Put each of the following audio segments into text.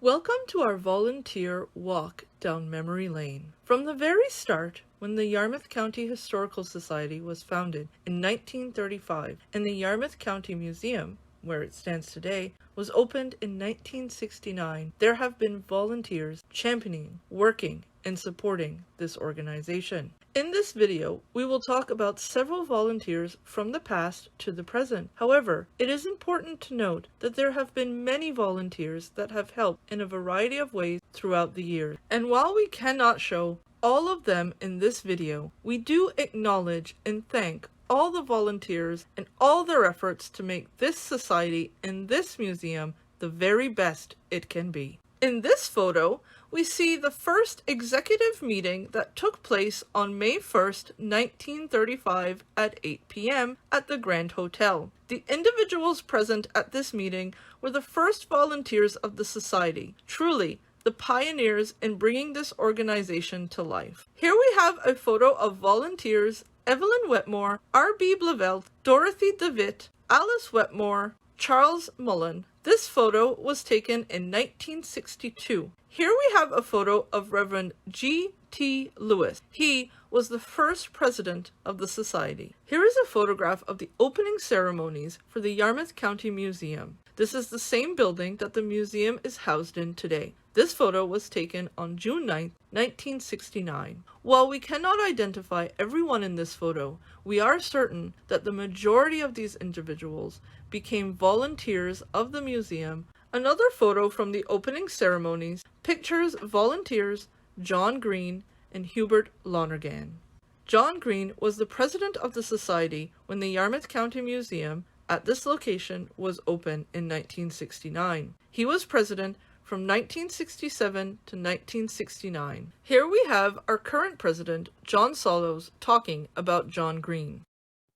Welcome to our volunteer walk down memory lane. From the very start, when the Yarmouth County Historical Society was founded in 1935 and the Yarmouth County Museum, where it stands today, was opened in 1969, there have been volunteers championing, working, and supporting this organization. In this video, we will talk about several volunteers from the past to the present. However, it is important to note that there have been many volunteers that have helped in a variety of ways throughout the years. And while we cannot show all of them in this video, we do acknowledge and thank all the volunteers and all their efforts to make this society and this museum the very best it can be. In this photo, we see the first executive meeting that took place on May 1st, 1935 at 8 p.m. at the Grand Hotel. The individuals present at this meeting were the first volunteers of the society, truly the pioneers in bringing this organization to life. Here we have a photo of volunteers Evelyn Wetmore, R.B. Blavelt, Dorothy DeWitt, Alice Wetmore, Charles Mullen. This photo was taken in 1962. Here we have a photo of Reverend G.T. Lewis. He was the first president of the society. Here is a photograph of the opening ceremonies for the Yarmouth County Museum. This is the same building that the museum is housed in today. This photo was taken on June 9, 1969. While we cannot identify everyone in this photo, we are certain that the majority of these individuals became volunteers of the museum. Another photo from the opening ceremonies pictures volunteers John Green and Hubert Lonergan. John Green was the president of the society when the Yarmouth County Museum at this location was open in 1969. He was president from 1967 to 1969. Here we have our current president, John Sollows, talking about John Green.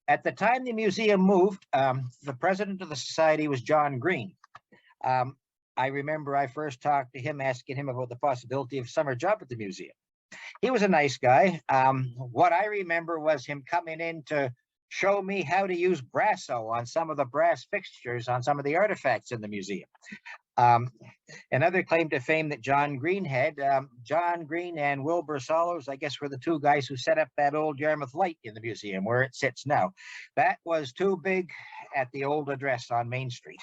At the time the museum moved, the president of the society was John Green. I remember I first talked to him, asking him about the possibility of a summer job at the museum. He was a nice guy. What I remember was him coming in to show me how to use brasso on some of the brass fixtures on some of the artifacts in the museum. Another claim to fame that John Green had, John Green and Wilbur Sollows, I guess, were the two guys who set up that old Yarmouth light in the museum where it sits now. That was too big at the old address on Main Street.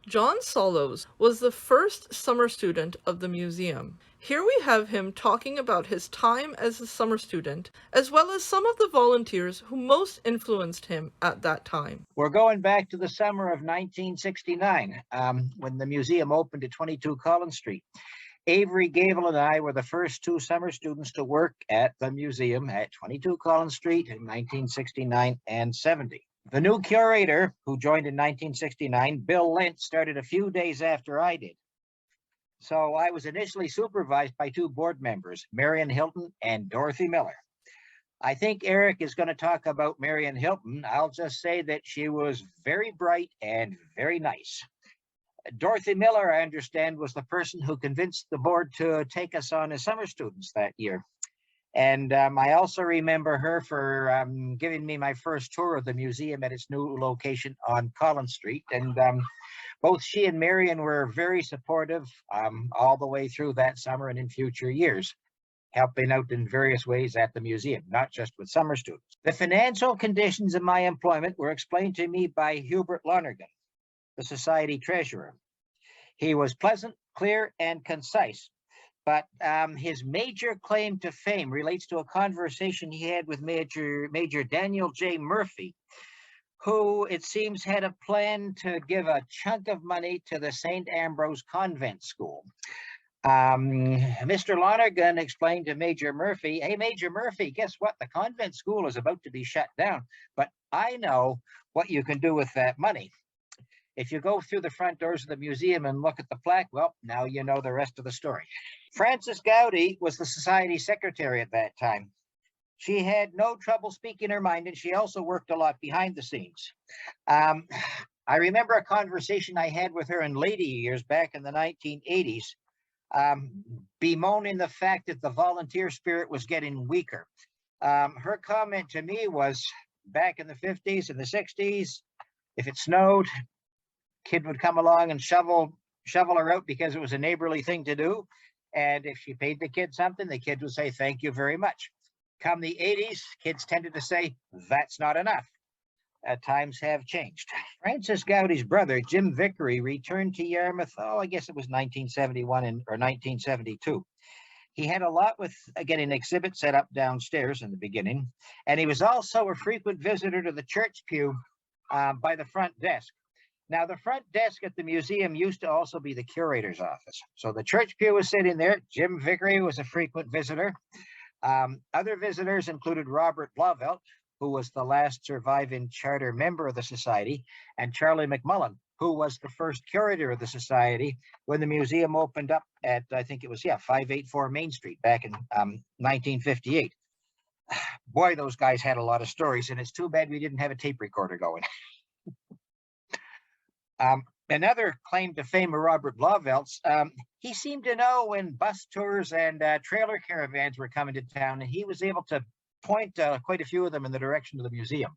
John Sollows was the first summer student of the museum. Here we have him talking about his time as a summer student, as well as some of the volunteers who most influenced him at that time. We're going back to the summer of 1969, when the museum opened at 22 Collins Street. Avery Gavel and I were the first two summer students to work at the museum at 22 Collins Street in 1969 and 70. The new curator, who joined in 1969, Bill Lent, started a few days after I did. So I was initially supervised by two board members, Marian Hilton and Dorothy Miller. I think Eric is going to talk about Marion Hilton. I'll just say that she was very bright and very nice. Dorothy Miller, I understand, was the person who convinced the board to take us on as summer students that year. And I also remember her for giving me my first tour of the museum at its new location on Collins Street. And both she and Marion were very supportive all the way through that summer and in future years, helping out in various ways at the museum, not just with summer students. The financial conditions of my employment were explained to me by Hubert Lonergan, the society treasurer. He was pleasant, clear, and concise. But his major claim to fame relates to a conversation he had with Major Daniel J. Murphy, who it seems had a plan to give a chunk of money to the St. Ambrose Convent School. Mr. Lonergan explained to Major Murphy, "Hey, Major Murphy, guess what? The convent school is about to be shut down, but I know what you can do with that money. If you go through the front doors of the museum and look at the plaque, well, now you know the rest of the story." Frances Gowdy was the society secretary at that time. She had no trouble speaking her mind, and she also worked a lot behind the scenes. I remember a conversation I had with her in later years back in the 1980s, bemoaning the fact that the volunteer spirit was getting weaker. Her comment to me was, back in the 50s and the 60s, if it snowed, kid would come along and shovel shovel her out because it was a neighborly thing to do. And if she paid the kid something, the kid would say, thank you very much. Come the 80s, kids tended to say, that's not enough. Times have changed. Francis Gowdy's brother, Jim Vickery, returned to Yarmouth, I guess it was 1971 or 1972. He had a lot with getting an exhibit set up downstairs in the beginning, and he was also a frequent visitor to the church pew by the front desk. Now, the front desk at the museum used to also be the curator's office. So the church pew was sitting there. Jim Vickery was a frequent visitor. Other visitors included Robert Blauvelt, who was the last surviving charter member of the society, and Charlie McMullen, who was the first curator of the society when the museum opened up at, I think it was, 584 Main Street back in 1958. Boy, those guys had a lot of stories, and it's too bad we didn't have a tape recorder going. Another claim to fame of Robert Blauvelt's, he seemed to know when bus tours and trailer caravans were coming to town, and he was able to point quite a few of them in the direction of the museum.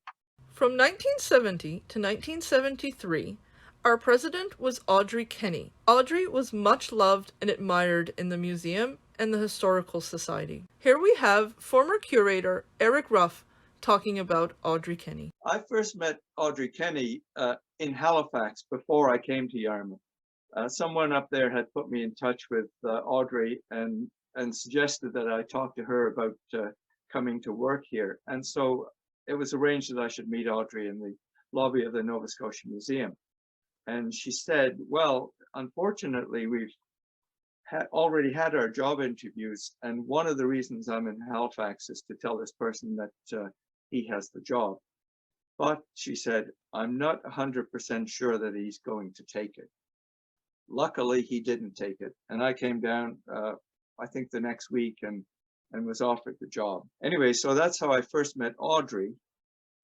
From 1970 to 1973, our president was Audrey Kenney. Audrey was much loved and admired in the museum and the Historical Society. Here we have former curator Eric Ruff talking about Audrey Kenney. I first met Audrey Kenney in Halifax before I came to Yarmouth. Someone up there had put me in touch with Audrey and suggested that I talk to her about coming to work here. And so it was arranged that I should meet Audrey in the lobby of the Nova Scotia Museum. And she said, well, unfortunately, we've already had our job interviews. And one of the reasons I'm in Halifax is to tell this person that he has the job. But she said, I'm not 100% sure that he's going to take it. Luckily, he didn't take it. And I came down, I think the next week and was offered the job. Anyway, so that's how I first met Audrey.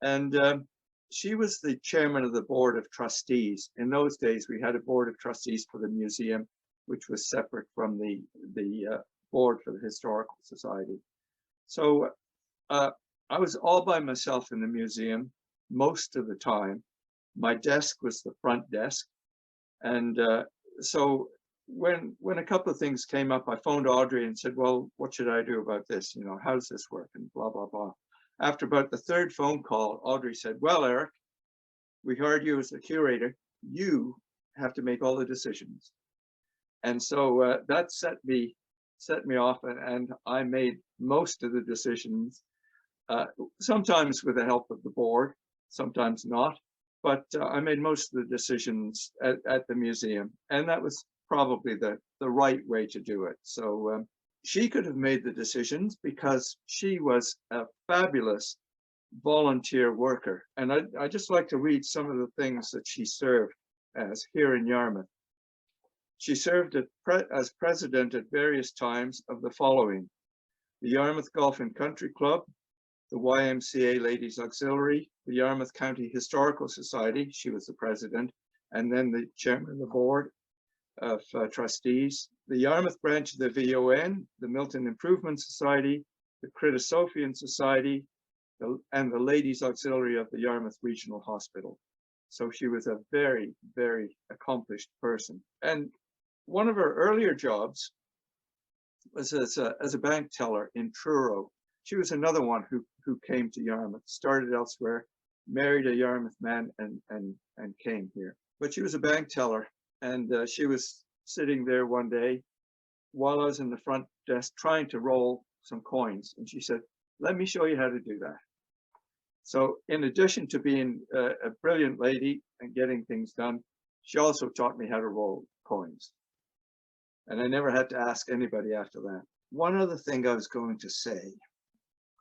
And she was the chairman of the Board of Trustees. In those days, we had a Board of Trustees for the museum, which was separate from the board for the Historical Society. So I was all by myself in the museum most of the time. My desk was the front desk. And so when a couple of things came up, I phoned Audrey and said, well, what should I do about this? You know, how does this work? And blah, blah, blah. After about the third phone call, Audrey said, well, Eric, we heard you as the curator. You have to make all the decisions. And so that set me off, and I made most of the decisions, sometimes with the help of the board, sometimes not, but I made most of the decisions at the museum, and that was probably the right way to do it. So she could have made the decisions because she was a fabulous volunteer worker. And I just like to read some of the things that she served as here in Yarmouth. She served as president at various times of the following: the Yarmouth Golf and Country Club, the YMCA Ladies Auxiliary, the Yarmouth County Historical Society, she was the president, and then the chairman of the board of trustees, the Yarmouth branch of the VON, the Milton Improvement Society, the Critosophian Society, and the Ladies Auxiliary of the Yarmouth Regional Hospital. So she was a very, very accomplished person. And one of her earlier jobs was as a bank teller in Truro. She was another one who came to Yarmouth, started elsewhere, married a Yarmouth man and came here. But she was a bank teller, and she was sitting there one day while I was in the front desk trying to roll some coins. And she said, let me show you how to do that. So in addition to being a brilliant lady and getting things done, she also taught me how to roll coins. And I never had to ask anybody after that. One other thing I was going to say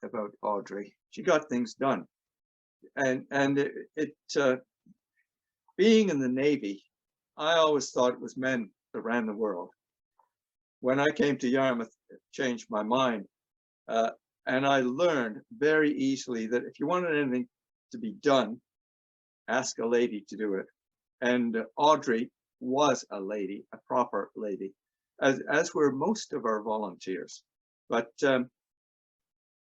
about Audrey, she got things done. And being in the Navy, I always thought it was men that ran the world. When I came to Yarmouth, it changed my mind. And I learned very easily that if you wanted anything to be done, ask a lady to do it. And Audrey was a lady, a proper lady, as were most of our volunteers. But,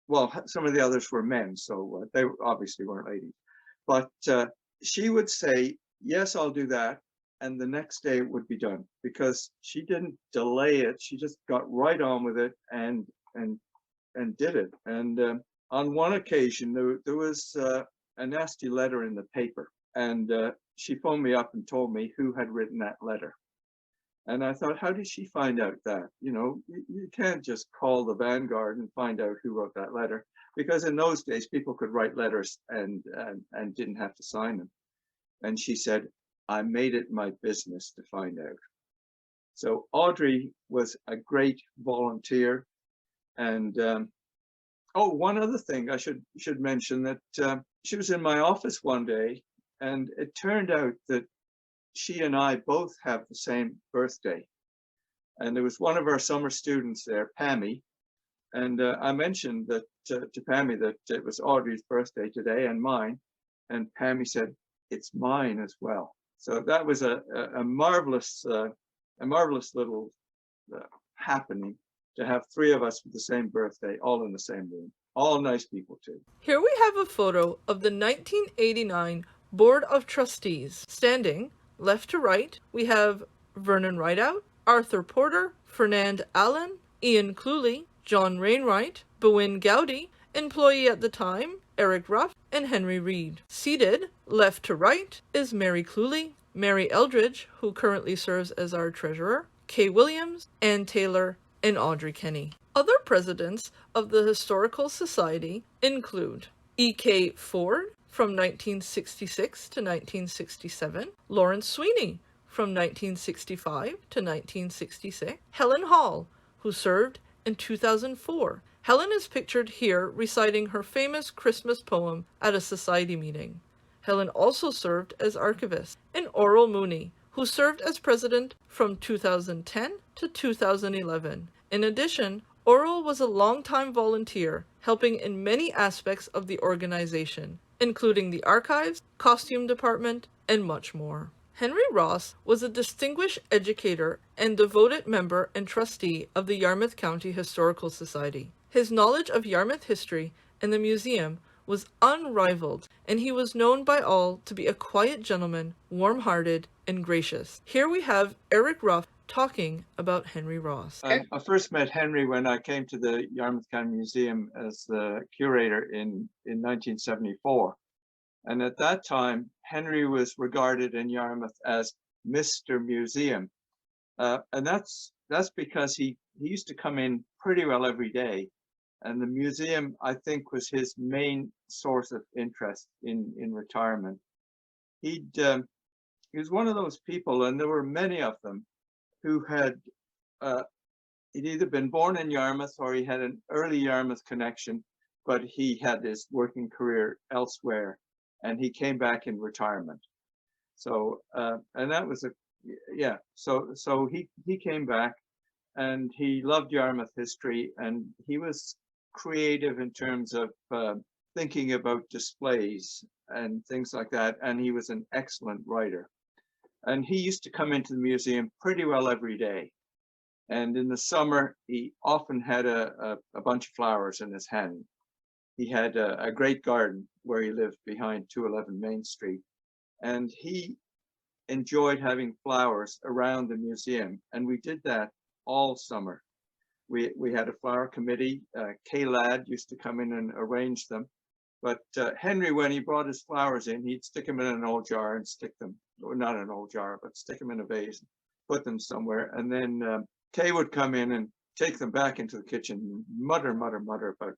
well, some of the others were men, so they obviously weren't ladies. But she would say, yes, I'll do that. and the next day it would be done, because she didn't delay it. She just got right on with it and did it. And on one occasion, there was a nasty letter in the paper, and she phoned me up and told me who had written that letter. And I thought, how did she find out that? You know, you can't just call the Vanguard and find out who wrote that letter, because in those days people could write letters and didn't have to sign them. And she said, I made it my business to find out. So Audrey was a great volunteer. And oh, one other thing I should mention, that she was in my office one day, and it turned out that she and I both have the same birthday. And there was one of our summer students there, Pammy, and I mentioned that to Pammy that it was Audrey's birthday today and mine, and Pammy said, it's mine as well. So that was a marvelous little happening, to have three of us with the same birthday, all in the same room. All nice people too. Here we have a photo of the 1989 Board of Trustees. Standing left to right, we have Vernon Rideout, Arthur Porter, Fernand Allen, Ian Cluley, John Rainwright, Bewin Gowdy, employee at the time, Eric Ruff, and Henry Reed. Seated left to right is Mary Cluley, Mary Eldridge, who currently serves as our treasurer, Kay Williams, Ann Taylor, and Audrey Kenney. Other presidents of the Historical Society include E.K. Ford from 1966 to 1967, Lawrence Sweeney from 1965 to 1966, Helen Hall, who served in 2004. Helen is pictured here reciting her famous Christmas poem at a society meeting. Helen also served as archivist, and Oral Mooney, who served as president from 2010 to 2011. In addition, Oral was a longtime volunteer, helping in many aspects of the organization, including the archives, costume department, and much more. Henry Ross was a distinguished educator and devoted member and trustee of the Yarmouth County Historical Society. His knowledge of Yarmouth history and the museum was unrivaled, and he was known by all to be a quiet gentleman, warm-hearted, and gracious. Here we have Eric Ruff talking about Henry Ross. I first met Henry when I came to the Yarmouth County Museum as the curator in 1974. And at that time, Henry was regarded in Yarmouth as Mr. Museum. And that's because he used to come in pretty well every day. And the museum, I think, was his main source of interest in retirement. He was one of those people, and there were many of them, who had he'd either been born in Yarmouth or he had an early Yarmouth connection, but he had his working career elsewhere, and he came back in retirement. So and that was so he came back, and he loved Yarmouth history, and he was creative in terms of thinking about displays and things like that, and he was an excellent writer. And he used to come into the museum pretty well every day. And in the summer, he often had a bunch of flowers in his hand. He had a great garden where he lived behind 211 Main Street. And he enjoyed having flowers around the museum. And we did that all summer. We had a flower committee. Kay Ladd used to come in and arrange them. But Henry, when he brought his flowers in, he'd stick them in an old jar and stick them, or not an old jar, but stick them in a vase, and put them somewhere. And then Kay would come in and take them back into the kitchen, and mutter about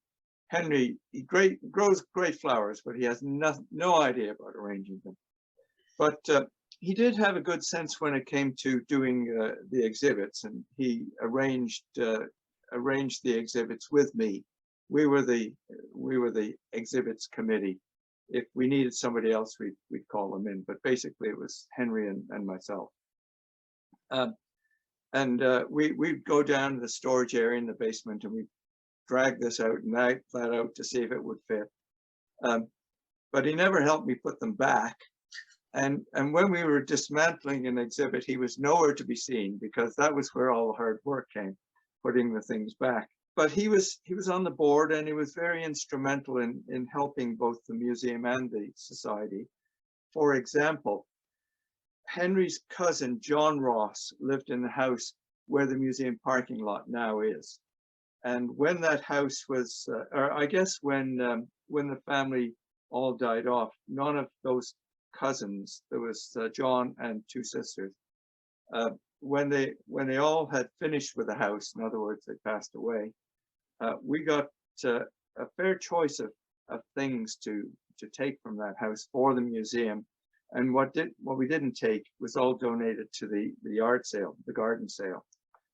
Henry. He grows great flowers, but he has no idea about arranging them. But he did have a good sense when it came to doing the exhibits, and he arranged the exhibits with me. We were the exhibits committee. If we needed somebody else, we'd call them in. But basically, it was Henry and myself. We'd go down to the storage area in the basement, and we'd drag this out and that out to see if it would fit. But he never helped me put them back. And when we were dismantling an exhibit, he was nowhere to be seen, because that was where all the hard work came, putting the things back. But he was on the board, and he was very instrumental in helping both the museum and the society. For example, Henry's cousin, John Ross, lived in the house where the museum parking lot now is. And when that house was, or I guess when the family all died off, none of those cousins, there was John and two sisters, when they all had finished with the house, in other words, they passed away, we got a fair choice of things to take from that house for the museum. And what we didn't take was all donated to the yard sale, the garden sale.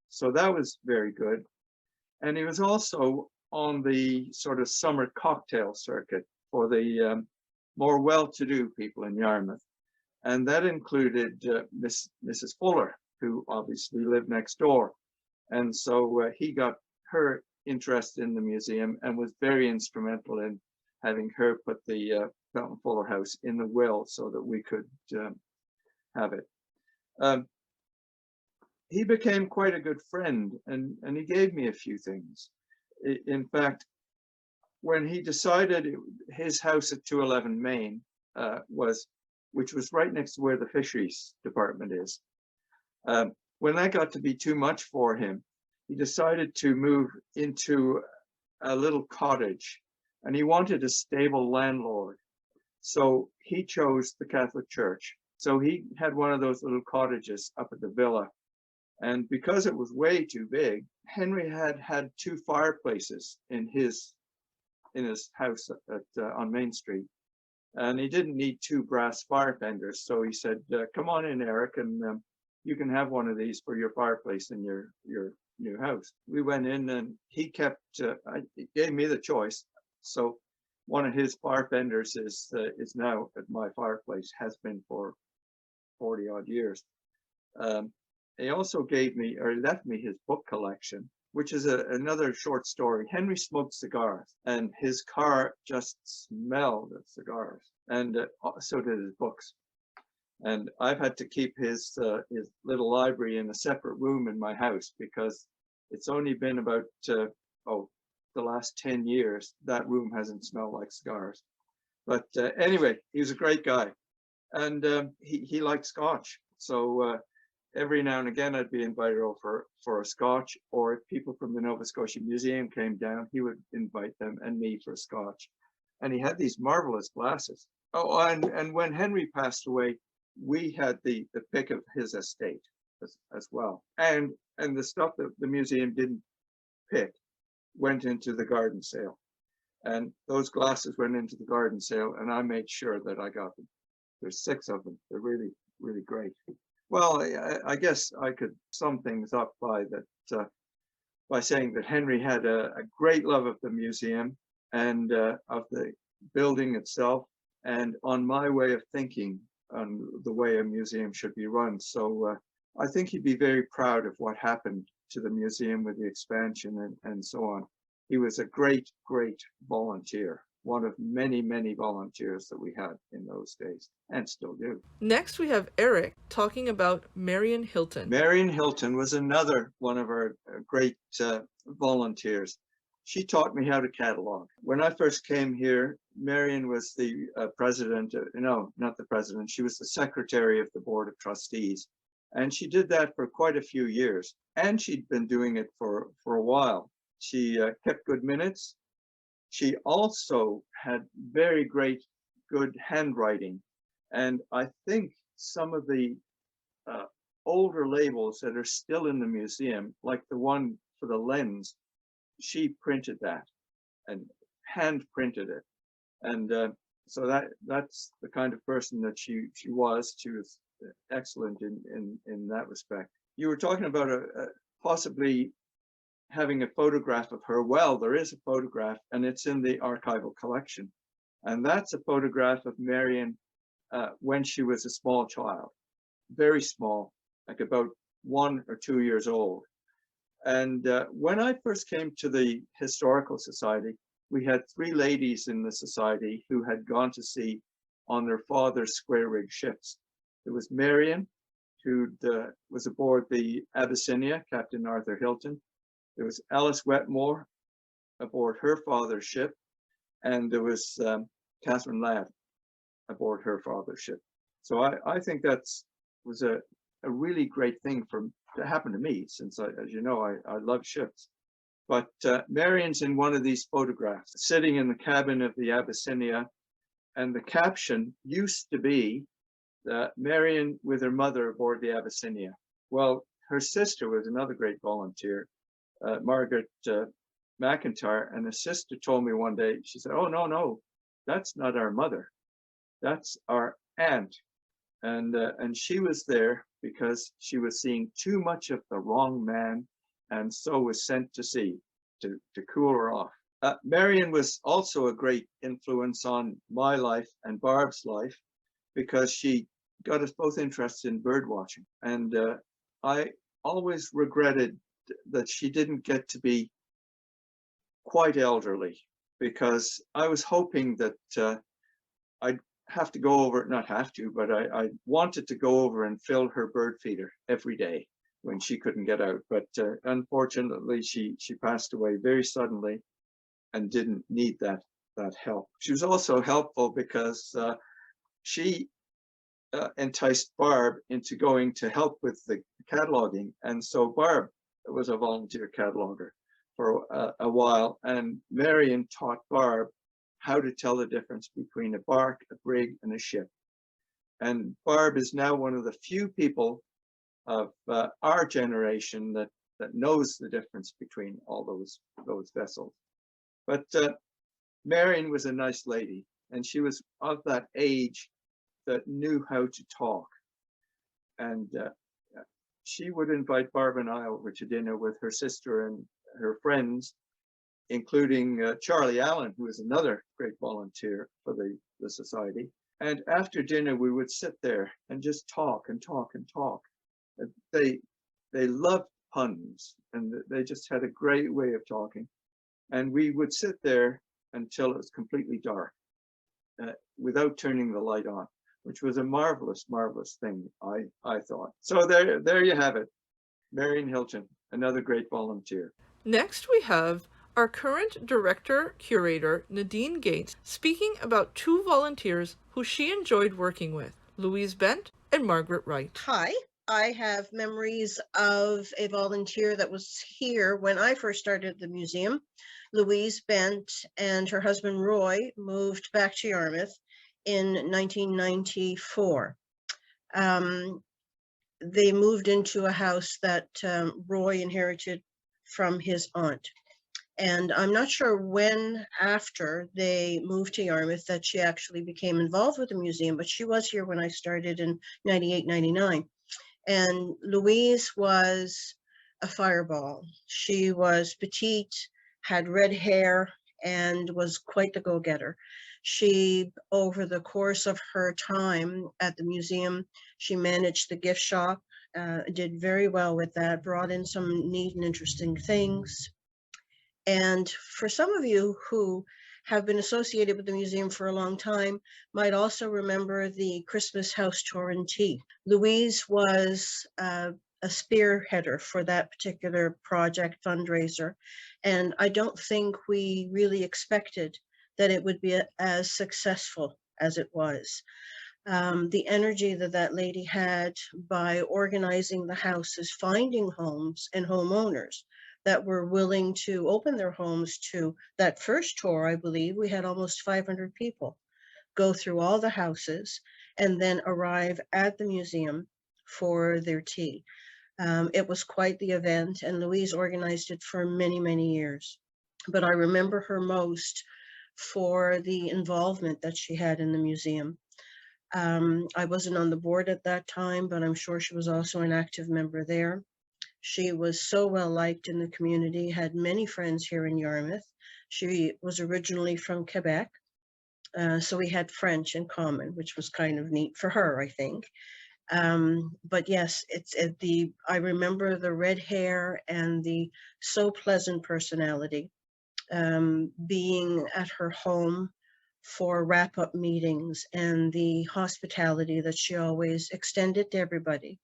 So that was very good. And he was also on the sort of summer cocktail circuit for the more well-to-do people in Yarmouth. And that included Mrs. Fuller, who obviously lived next door. And so he got her interest in the museum and was very instrumental in having her put the Felton Fuller House in the will so that we could have it. He became quite a good friend, and he gave me a few things. In fact, when he decided his house at 211 Main which was right next to where the fisheries department is, when that got to be too much for him, he decided to move into a little cottage, and he wanted a stable landlord. So he chose the Catholic Church. So he had one of those little cottages up at the villa. And because it was way too big, Henry had two fireplaces in his house on Main Street. And he didn't need two brass fire fenders. So he said, come on in, Eric, and you can have one of these for your fireplace in your new house. We went in and he he gave me the choice. So one of his fire fenders is now at my fireplace, has been for 40 odd years. He also gave me, or left me, his book collection, which is another short story. Henry smoked cigars, and his car just smelled of cigars, and so did his books. And I've had to keep his little library in a separate room in my house because it's only been about the last 10 years that room hasn't smelled like cigars. But anyway, he was a great guy, and he liked Scotch. So every now and again, I'd be invited over for a Scotch, or if people from the Nova Scotia Museum came down, he would invite them and me for a Scotch. And he had these marvelous glasses. Oh, and when Henry passed away, we had the pick of his estate as well. And the stuff that the museum didn't pick went into the garden sale. And those glasses went into the garden sale, and I made sure that I got them. There's 6 of them. They're really, really great. Well, I guess I could sum things up by saying that Henry had a great love of the museum and of the building itself, and on my way of thinking on the way a museum should be run. So I think he'd be very proud of what happened to the museum with the expansion and so on. He was a great, great volunteer. One of many, many volunteers that we had in those days and still do. Next, we have Eric talking about Marian Hilton. Marion Hilton was another one of our great volunteers. She taught me how to catalog. When I first came here, Marion was the president, no, not the president, she was the secretary of the Board of Trustees. And she did that for quite a few years. And she'd been doing it for a while. She kept good minutes. She also had very good handwriting. And I think some of the older labels that are still in the museum, like the one for the lens, she printed that and hand printed it. And so that's the kind of person that she was. She was excellent in that respect. You were talking about possibly having a photograph of her. Well, there is a photograph, and it's in the archival collection. And that's a photograph of Marion when she was a small child, very small, like about 1 or 2 years old. And when I first came to the Historical Society, we had 3 ladies in the society who had gone to sea on their father's square rig ships. There was Marion, who was aboard the Abyssinia, Captain Arthur Hilton. There was Alice Wetmore aboard her father's ship, and there was Catherine Ladd aboard her father's ship. So I think that's was a really great thing to happen to me, since as you know, I love ships. But Marian's in one of these photographs, sitting in the cabin of the Abyssinia, and the caption used to be Marian with her mother aboard the Abyssinia. Well, her sister was another great volunteer, Margaret McIntyre, and the sister told me one day, she said, "Oh, no, that's not our mother, that's our aunt." And she was there because she was seeing too much of the wrong man, and so was sent to sea to cool her off. Marian was also a great influence on my life and Barb's life, because she got us both interested in bird watching. And I always regretted that she didn't get to be quite elderly, because I was hoping that I'd have to go over, not have to, but I wanted to go over and fill her bird feeder every day when she couldn't get out. But unfortunately, she passed away very suddenly and didn't need that help. She was also helpful because she enticed Barb into going to help with the cataloging. And so Barb was a volunteer cataloger for a while, and Marian taught Barb how to tell the difference between a bark, a brig, and a ship. And Barb is now one of the few people of our generation that knows the difference between all those vessels. But Marian was a nice lady, and she was of that age that knew how to talk. And she would invite Barb and I over to dinner with her sister and her friends, including Charlie Allen, who is another great volunteer for the society. And after dinner, we would sit there and just talk and talk and talk. They loved puns, and they just had a great way of talking. And we would sit there until it was completely dark, without turning the light on, which was a marvelous, marvelous thing, I thought. So there you have it. Marion Hilton, another great volunteer. Next we have our current Director Curator, Nadine Gates, speaking about two volunteers who she enjoyed working with, Louise Bendt and Margaret Wright. Hi, I have memories of a volunteer that was here when I first started the museum. Louise Bendt and her husband Roy moved back to Yarmouth in 1994. They moved into a house that Roy inherited from his aunt. And I'm not sure when after they moved to Yarmouth that she actually became involved with the museum, but she was here when I started in 98, 99. And Louise was a fireball. She was petite, had red hair, and was quite the go-getter. She, over the course of her time at the museum, she managed the gift shop, did very well with that, brought in some neat and interesting things. And for some of you who have been associated with the museum for a long time might also remember the Christmas house tour and tea. Louise was a spearheader for that particular project fundraiser, and I don't think we really expected that it would be as successful as it was. The energy that lady had by organizing the houses, finding homes and homeowners that were willing to open their homes to that first tour. I believe we had almost 500 people go through all the houses and then arrive at the museum for their tea. It was quite the event, and Louise organized it for many, many years. But I remember her most for the involvement that she had in the museum. I wasn't on the board at that time, but I'm sure she was also an active member there. She was so well liked in the community, had many friends here in Yarmouth. She was originally from Quebec, so we had French in common, which was kind of neat for her, I think. But yes, I remember the red hair and the so pleasant personality, being at her home for wrap-up meetings and the hospitality that she always extended to everybody.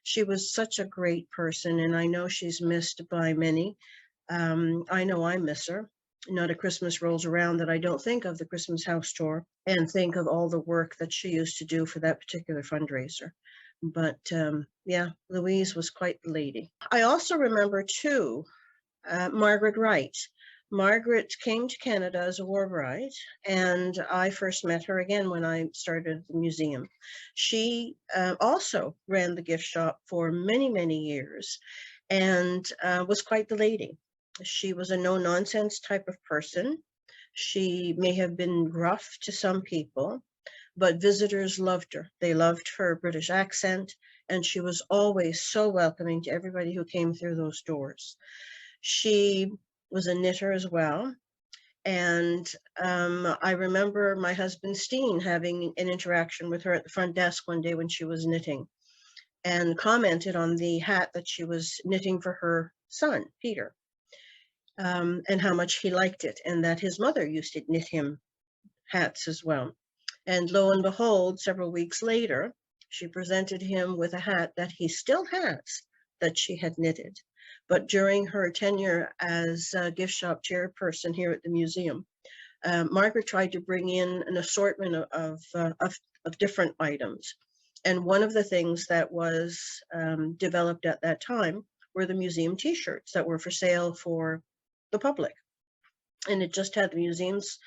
She was such a great person, and I know she's missed by many. I know I miss her. Not a Christmas rolls around that I don't think of the Christmas house tour and think of all the work that she used to do for that particular fundraiser. But yeah, Louise was quite the lady. I also remember too, Margaret Wright. Margaret came to Canada as a war bride, and I first met her again when I started the museum. She also ran the gift shop for many, many years and was quite the lady. She was a no-nonsense type of person. She may have been gruff to some people, but visitors loved her. They loved her British accent, and she was always so welcoming to everybody who came through those doors. She was a knitter as well. And I remember my husband Steen having an interaction with her at the front desk one day when she was knitting, and commented on the hat that she was knitting for her son, Peter, and how much he liked it, and that his mother used to knit him hats as well. And lo and behold, several weeks later, she presented him with a hat that he still has that she had knitted. But during her tenure as a gift shop chairperson here at the museum, Margaret tried to bring in an assortment of different items. And one of the things that was developed at that time were the museum t-shirts that were for sale for the public. And it just had the museum's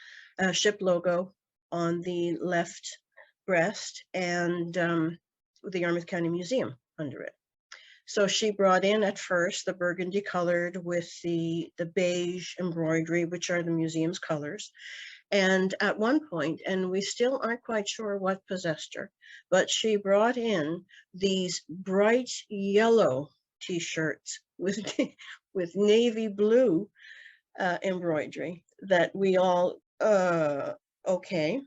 ship logo on the left breast and the Yarmouth County Museum under it. So she brought in at first the burgundy colored with the beige embroidery, which are the museum's colors. And at one point, and we still aren't quite sure what possessed her, but she brought in these bright yellow t-shirts with navy blue embroidery that we all, okay.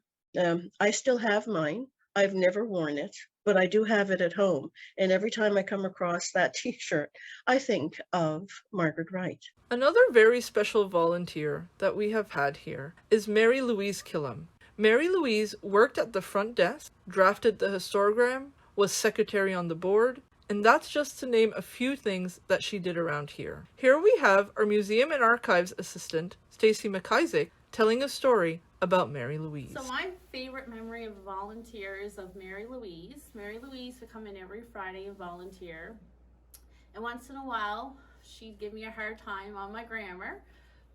I still have mine. I've never worn it, but I do have it at home. And every time I come across that t-shirt, I think of Margaret Wright. Another very special volunteer that we have had here is Mary Louise Killam. Mary Louise worked at the front desk, drafted the histogram, was secretary on the board, and that's just to name a few things that she did around here. Here we have our Museum and Archives assistant, Stacy MacIsaac, telling a story about Mary Louise. So my favorite memory of volunteers of Mary Louise. Mary Louise would come in every Friday and volunteer. And once in a while, she'd give me a hard time on my grammar,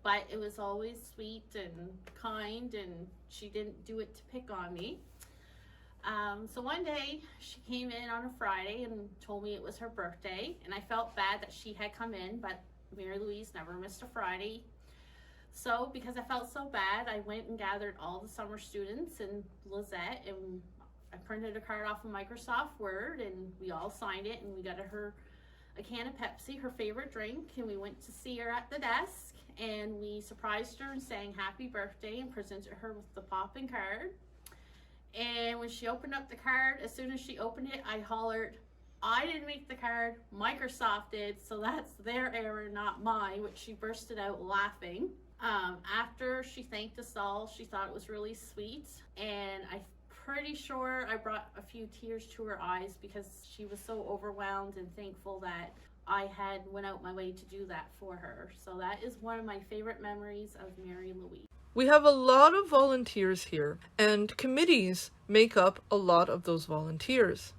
but it was always sweet and kind, and she didn't do it to pick on me. So one day she came in on a Friday and told me it was her birthday, and I felt bad that she had come in, but Mary Louise never missed a Friday. So because I felt so bad, I went and gathered all the summer students in Lizette, and I printed a card off of Microsoft Word, and we all signed it, and we got her a can of Pepsi, her favorite drink, and we went to see her at the desk, and we surprised her and sang happy birthday and presented her with the popping card. And when she opened up the card, as soon as she opened it, I hollered, "I didn't make the card, Microsoft did, so that's their error, not mine," which she bursted out laughing. After she thanked us all, she thought it was really sweet, and I'm pretty sure I brought a few tears to her eyes because she was so overwhelmed and thankful that I had went out my way to do that for her. So that is one of my favorite memories of Mary Louise. We have a lot of volunteers here, and committees make up a lot of those volunteers.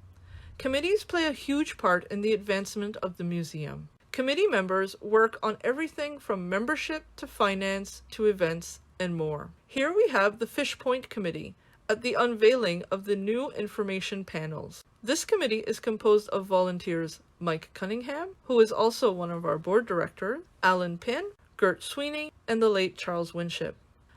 Committees play a huge part in the advancement of the museum. Committee members work on everything from membership to finance to events and more. Here we have the Fishpoint Committee at the unveiling of the new information panels. This committee is composed of volunteers Mike Cunningham, who is also one of our board directors, Alan Pinn, Gert Sweeney, and the late Charles Winship.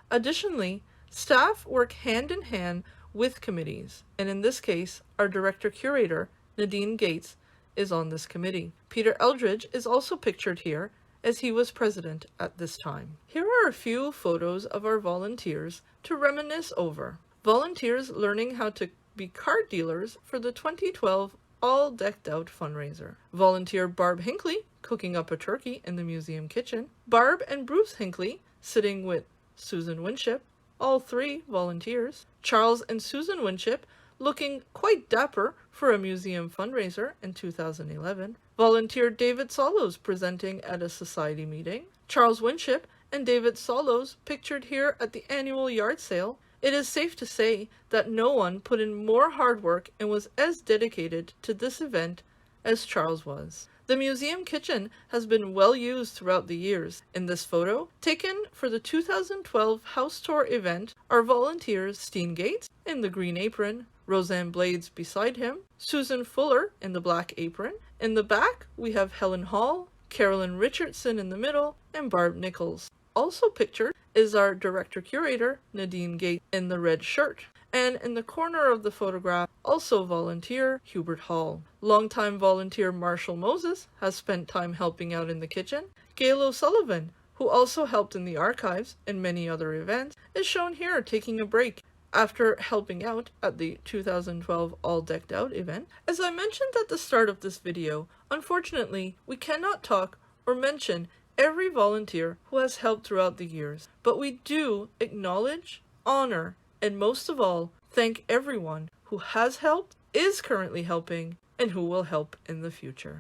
Additionally, staff work hand in hand with committees, and in this case, our Director Curator, Nadine Gates, is on this committee. Peter Eldridge is also pictured here, as he was president at this time. Here are a few photos of our volunteers to reminisce over. Volunteers learning how to be card dealers for the 2012 All Decked Out fundraiser. Volunteer Barb Hinckley cooking up a turkey in the museum kitchen. Barb and Bruce Hinckley sitting with Susan Winship, all three volunteers. Charles and Susan Winship looking quite dapper for a museum fundraiser in 2011. Volunteer David Sollows presenting at a society meeting. Charles Winship and David Sollows pictured here at the annual yard sale It is safe to say that no one put in more hard work and was as dedicated to this event as Charles was. The museum kitchen has been well used throughout the years. In this photo, taken for the 2012 house tour event, are volunteers Nadine Gates in the green apron, Roseanne Blades beside him, Susan Fuller in the black apron. In the back, we have Helen Hall, Carolyn Richardson in the middle, and Barb Nichols. Also pictured is our director-curator, Nadine Gates, in the red shirt. And in the corner of the photograph, also volunteer Hubert Hall. Longtime volunteer Marshall Moses has spent time helping out in the kitchen. Gail O'Sullivan, who also helped in the archives and many other events, is shown here taking a break after helping out at the 2012 All Decked Out event. As I mentioned at the start of this video, unfortunately, we cannot talk or mention every volunteer who has helped throughout the years, but we do acknowledge, honor, and most of all, thank everyone who has helped, is currently helping, and who will help in the future.